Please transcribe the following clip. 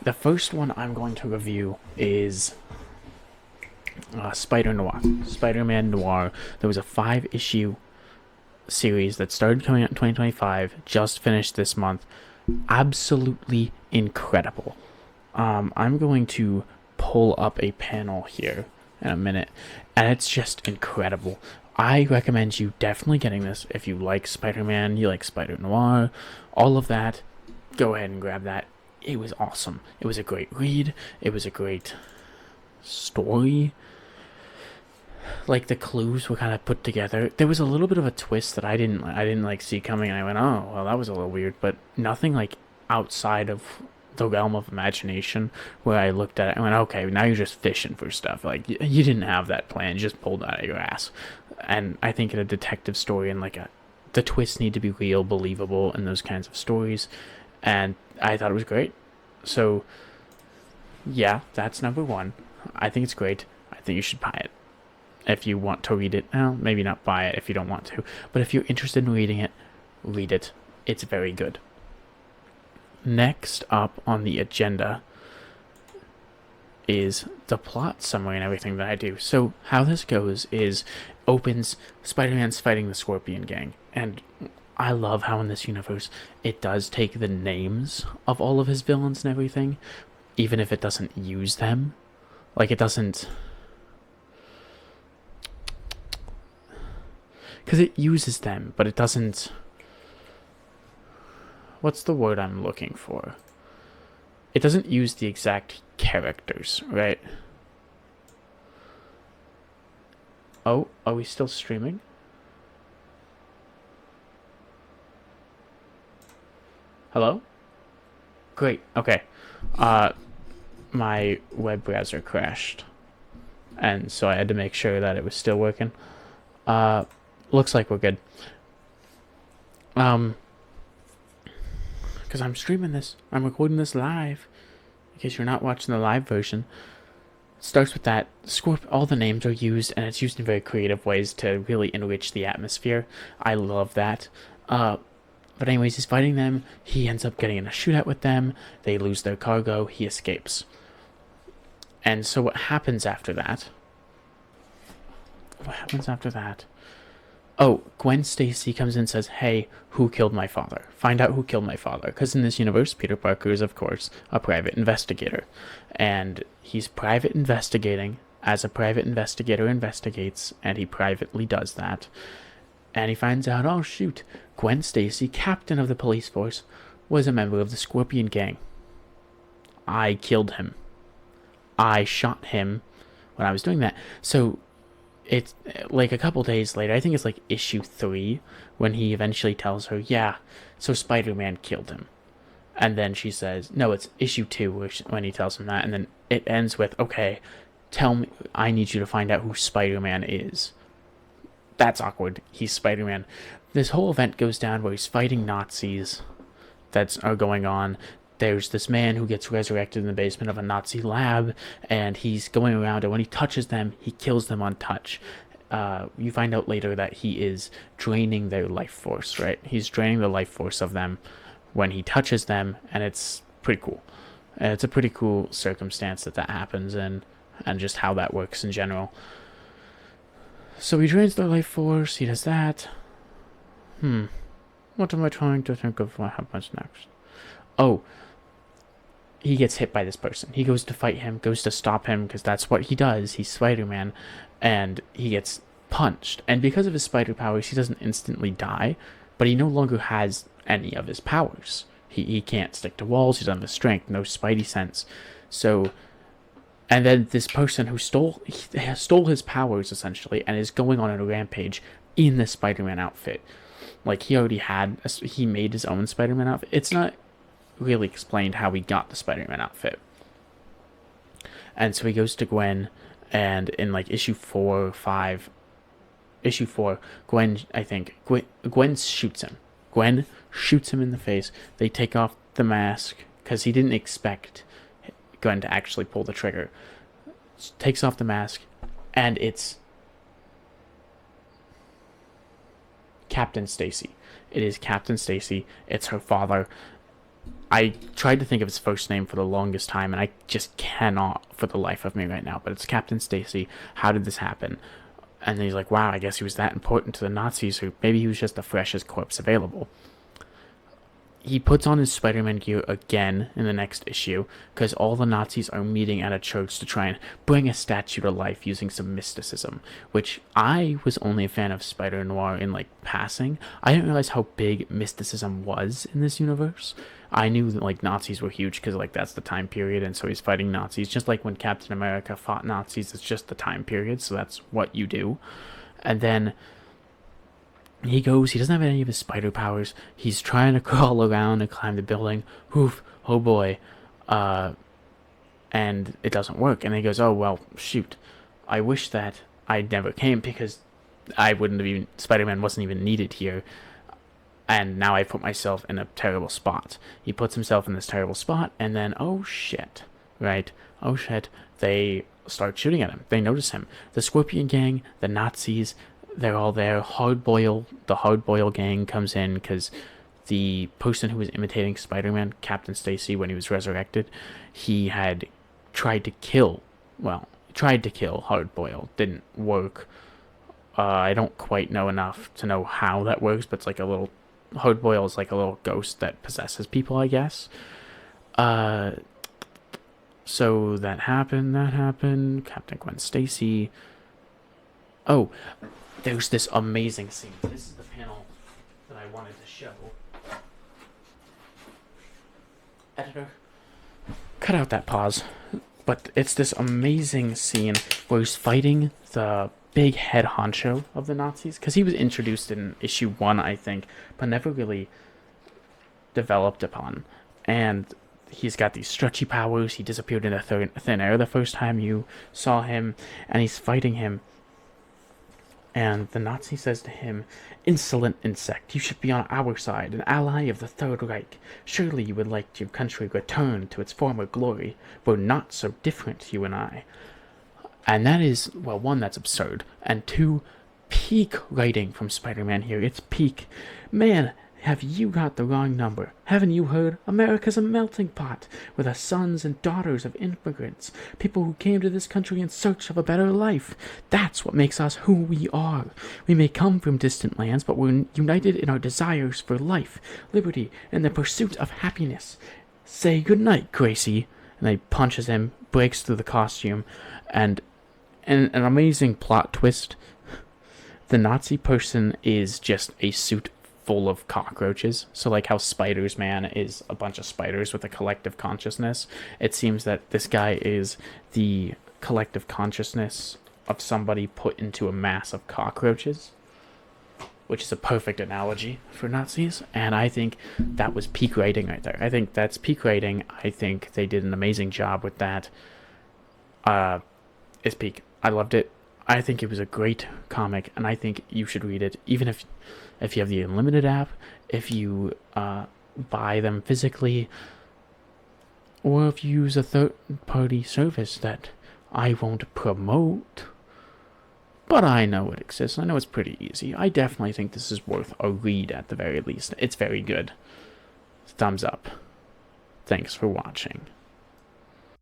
the first one I'm going to review is Spider-Man Noir. There was a 5-issue series that started coming out in 2025, just finished this month. Absolutely incredible. I'm going to pull up a panel here in a minute, and it's just incredible. I recommend you definitely getting this if you like Spider-Man, you like Spider-Noir, all of that. Go ahead and grab that. It was awesome. It was a great read. It was a great story. Like the clues were kind of put together. There was a little bit of a twist that I didn't like see coming, and I went, oh well, that was a little weird, but nothing like outside of the realm of imagination where I looked at it and went, okay, now you're just fishing for stuff. Like you didn't have that plan, you just pulled it out of your ass. And I think in a detective story and the twists need to be real, believable, in those kinds of stories. And I thought it was great. So yeah, that's number one. I think it's great. I think you should buy it if you want to read it. Well, maybe not buy it if you don't want to, but if you're interested in reading it, read it. It's very good. Next up on the agenda is the plot summary and everything that I do. So how this goes is opens Spider-Man's fighting the Scorpion Gang, and I love how in this universe it does take the names of all of his villains and everything, even if it doesn't use them. Like it doesn't, because it uses them, but it doesn't. What's the word I'm looking for? It doesn't use the exact characters, right? Oh, are we still streaming? Hello? Great, okay. My web browser crashed, and so I had to make sure that it was still working. Looks like we're good. Because I'm streaming this. I'm recording this live. In case you're not watching the live version. It starts with that. All the names are used, and it's used in very creative ways to really enrich the atmosphere. I love that. But anyways, he's fighting them. He ends up getting in a shootout with them. They lose their cargo. He escapes. And so what happens after that? Oh, Gwen Stacy comes in and says, hey, who killed my father? Find out who killed my father. Because in this universe, Peter Parker is, of course, a private investigator. And he's private investigating as a private investigator investigates, and he privately does that. And he finds out, oh, shoot, Gwen Stacy, captain of the police force, was a member of the Scorpion Gang. I killed him. I shot him when I was doing that. So it's like a couple days later, I think it's like issue 3, when he eventually tells her, yeah, so Spider-Man killed him. And then she says, no, it's issue 2 when he tells him that. And then it ends with, okay, tell me, I need you to find out who Spider-Man is. That's awkward. He's Spider-Man. This whole event goes down where he's fighting Nazis that are going on. There's this man who gets resurrected in the basement of a Nazi lab, and he's going around, and when he touches them, he kills them on touch. You find out later that he is draining their life force, right? He's draining the life force of them when he touches them, and it's pretty cool. And it's a pretty cool circumstance that happens, and just how that works in general. So he drains their life force, he does that. What am I trying to think of what happens next? Oh, he gets hit by this person. He goes to fight him, goes to stop him, because that's what he does. He's Spider-Man, and he gets punched. And because of his spider powers, he doesn't instantly die, but he no longer has any of his powers. He can't stick to walls, he doesn't have the strength, no spidey sense. So, and then this person who stole his powers, essentially, and is going on a rampage in the Spider-Man outfit. Like, he made his own Spider-Man outfit. It's not really explained how he got the Spider-Man outfit. And so he goes to Gwen, and in like issue 4 or 5, issue 4, Gwen shoots him. Gwen shoots him in the face. They take off the mask, because he didn't expect Gwen to actually pull the trigger. Takes off the mask, and it's Captain Stacy. It is Captain Stacy. It's her father. I tried to think of his first name for the longest time, and I just cannot for the life of me right now. But it's Captain Stacy. How did this happen? And then he's like, wow, I guess he was that important to the Nazis, or maybe he was just the freshest corpse available. He puts on his Spider-Man gear again in the next issue because all the Nazis are meeting at a church to try and bring a statue to life using some mysticism, which I was only a fan of Spider-Noir in like passing. I didn't realize how big mysticism was in this universe. I knew that like Nazis were huge because like that's the time period, and so he's fighting Nazis just like when Captain America fought Nazis. It's just the time period, so that's what you do. And then he goes, he doesn't have any of his spider powers. He's trying to crawl around and climb the building. Oof, oh boy. And it doesn't work. And he goes, oh, well, shoot. I wish that I never came because I wouldn't have even, Spider-Man wasn't even needed here. And now I put myself in a terrible spot. He puts himself in this terrible spot, and then, oh shit, right? Oh shit, they start shooting at him. They notice him. The Scorpion Gang, the Nazis, they're all there. The Hardboil gang comes in because the person who was imitating Spider-Man, Captain Stacy, when he was resurrected, he had tried to kill Hardboil. Didn't work. I don't quite know enough to know how that works, but it's like a little... Hardboil is like a little ghost that possesses people, I guess. So that happened. Captain Gwen Stacy. Oh, there's this amazing scene. This is the panel that I wanted to show. Editor, cut out that pause. But it's this amazing scene where he's fighting the big head honcho of the Nazis, because he was introduced in issue 1, I think, but never really developed upon. And he's got these stretchy powers. He disappeared into thin air the first time you saw him, and he's fighting him. And the Nazi says to him, "Insolent insect, you should be on our side, an ally of the Third Reich. Surely you would like your country returned to its former glory. We're not so different, you and I." And that is, well, one, that's absurd, and two, peak writing from Spider-Man here. It's peak. Man, have you got the wrong number? Haven't you heard? America's a melting pot. We're the sons and daughters of immigrants, people who came to this country in search of a better life. That's what makes us who we are. We may come from distant lands, but we're united in our desires for life, liberty, and the pursuit of happiness. Say goodnight, Gracie. And he punches him, breaks through the costume, and an amazing plot twist. The Nazi person is just a suit full of cockroaches. So like how Spider-Man is a bunch of spiders with a collective consciousness, it seems that this guy is the collective consciousness of somebody put into a mass of cockroaches, which is a perfect analogy for Nazis. And I think that was peak writing right there. I think that's peak writing. I think they did an amazing job with that. It's peak. I loved it. I think it was a great comic, and I think you should read it, even if you have the Unlimited app, if you buy them physically, or if you use a third-party service that I won't promote. But I know it exists. I know it's pretty easy. I definitely think this is worth a read at the very least. It's very good. Thumbs up. Thanks for watching.